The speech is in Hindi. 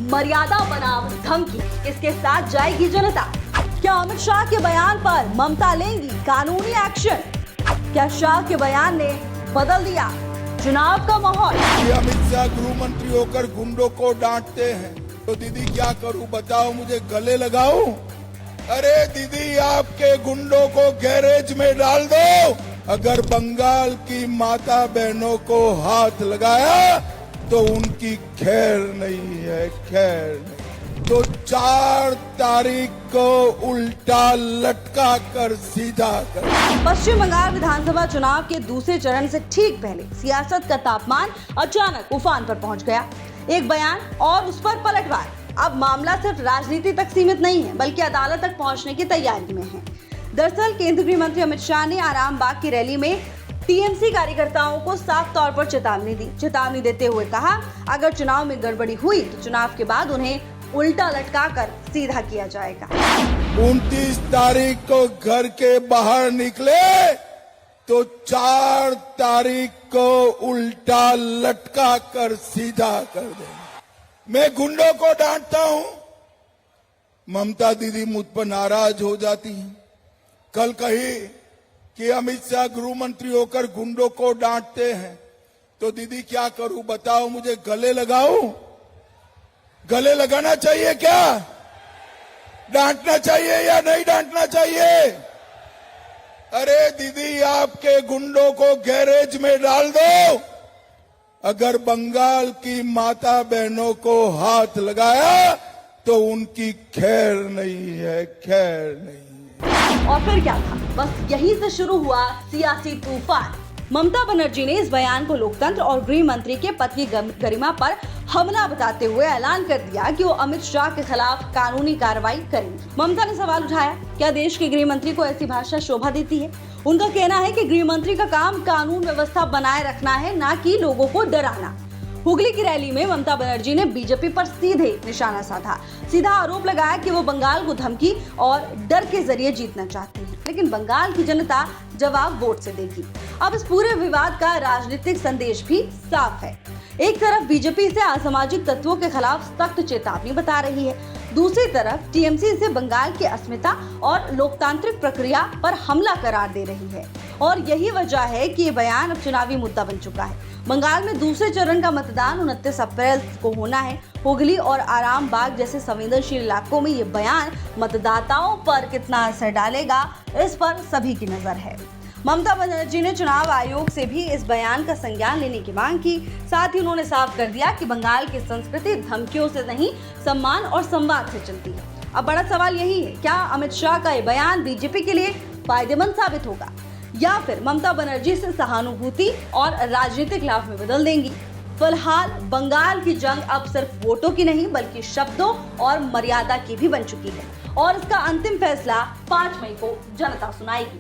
मर्यादा बनाम धमकी, किसके साथ जाएगी जनता? क्या अमित शाह के बयान पर ममता लेंगी कानूनी एक्शन? क्या शाह के बयान ने बदल दिया चुनाव का माहौल? अमित शाह गृह मंत्री होकर गुंडों को डांटते हैं, तो दीदी क्या करूं बताओ, मुझे गले लगाऊं? अरे दीदी, आपके गुंडों को गैरेज में डाल दो। अगर बंगाल की माता बहनों को हाथ लगाया तो उनकी खैर नहीं है, खैर नहीं। तो 4 तारीख को उल्टा लटका कर सीधा कर। पश्चिम बंगाल विधानसभा चुनाव के दूसरे चरण से ठीक पहले सियासत का तापमान अचानक उफान पर पहुंच गया। एक बयान और उस पर पलटवार। अब मामला सिर्फ राजनीति तक सीमित नहीं है, बल्कि अदालत तक पहुंचने की तैयारी में है। दरअसल केंद्रीय गृह मंत्री अमित शाह ने आराम बाग की रैली में टीएमसी कार्यकर्ताओं को साफ तौर पर चेतावनी दी। चेतावनी देते हुए कहा, अगर चुनाव में गड़बड़ी हुई तो चुनाव के बाद उन्हें उल्टा लटकाकर सीधा किया जाएगा। 29 तारीख को घर के बाहर निकले तो 4 तारीख को उल्टा लटका कर सीधा कर देंगे। मैं गुंडों को डांटता हूं, ममता दीदी मुझ पर नाराज हो जाती हैं। कल कही कि अमित शाह गृह मंत्री होकर गुंडों को डांटते हैं, तो दीदी क्या करूं बताओ, मुझे गले लगाऊं? गले लगाना चाहिए क्या? डांटना चाहिए या नहीं डांटना चाहिए? अरे दीदी, आपके गुंडों को गैरेज में डाल दो। अगर बंगाल की माता बहनों को हाथ लगाया तो उनकी खैर नहीं है, खैर नहीं। और फिर क्या था? बस यहीं से शुरू हुआ सियासी तूफान। ममता बनर्जी ने इस बयान को लोकतंत्र और गृह मंत्री के पद की गरिमा पर हमला बताते हुए ऐलान कर दिया कि वो अमित शाह के खिलाफ कानूनी कार्रवाई करेंगी। ममता ने सवाल उठाया, क्या देश के गृह मंत्री को ऐसी भाषा शोभा देती है? उनका कहना है कि गृह मंत्री का काम कानून व्यवस्था बनाए रखना है, ना कि लोगों को डराना। हुगली की रैली में ममता बनर्जी ने बीजेपी पर सीधे निशाना साधा। सीधा आरोप लगाया कि वो बंगाल को धमकी और डर के जरिए जीतना चाहती है, लेकिन बंगाल की जनता जवाब वोट से देगी। अब इस पूरे विवाद का राजनीतिक संदेश भी साफ है। एक तरफ बीजेपी से असामाजिक तत्वों के खिलाफ सख्त चेतावनी बता रही है, दूसरी तरफ टीएमसी से बंगाल की अस्मिता और लोकतांत्रिक प्रक्रिया पर हमला करार दे रही है। और यही वजह है कि ये बयान अब चुनावी मुद्दा बन चुका है। बंगाल में दूसरे चरण का मतदान 29 अप्रैल को होना है। हुगली और आराम बाग जैसे संवेदनशील इलाकों में ये बयान मतदाताओं पर कितना असर डालेगा, इस पर सभी की नजर है। ममता बनर्जी ने चुनाव आयोग से भी इस बयान का संज्ञान लेने की मांग की। साथ ही उन्होंने साफ कर दिया कि बंगाल की संस्कृति धमकियों से नहीं, सम्मान और संवाद से चलती है। अब बड़ा सवाल यही है, क्या अमित शाह का ये बयान बीजेपी के लिए फायदेमंद साबित होगा या फिर ममता बनर्जी से सहानुभूति और राजनीतिक लाभ में बदल देंगी? फिलहाल बंगाल की जंग अब सिर्फ वोटों की नहीं, बल्कि शब्दों और मर्यादा की भी बन चुकी है और इसका अंतिम फैसला 5 मई को जनता सुनाएगी।